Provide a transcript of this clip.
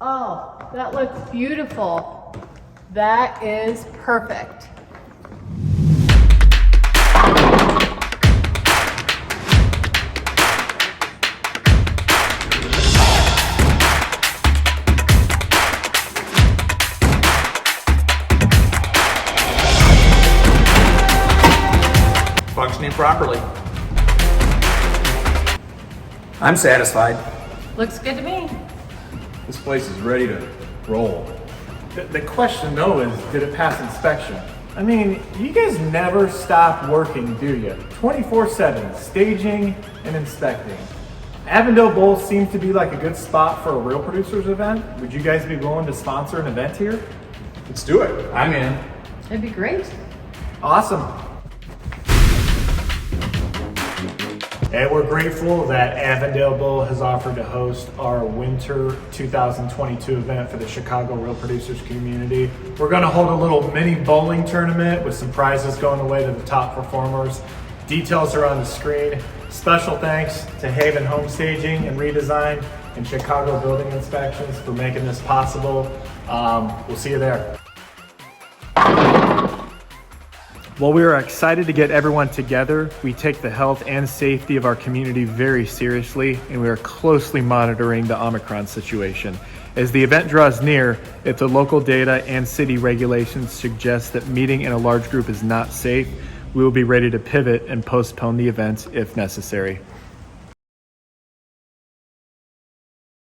Oh, that looks beautiful. That is perfect. Functioning properly. I'm satisfied. Looks good to me. This place is ready to roll. The question though is, did it pass inspection? I mean, you guys never stop working, do you? 24/7, staging and inspecting. Avondale Bowl seems to be like a good spot for a Real Producers event. Would you guys be willing to sponsor an event here? Let's do it. I'm in. That'd be great. Awesome. And we're grateful that Avondale Bowl has offered to host our winter 2022 event for the Chicago Real Producers community. We're going to hold a little mini bowling tournament with some prizes going away to the top performers. Details are on the screen. Special thanks to Haven Home Staging and Redesign and Chicago Building Inspections for making this possible. We'll see you there. While we are excited to get everyone together, we take the health and safety of our community very seriously, and we are closely monitoring the Omicron situation. As the event draws near, if the local data and city regulations suggest that meeting in a large group is not safe, we will be ready to pivot and postpone the event if necessary.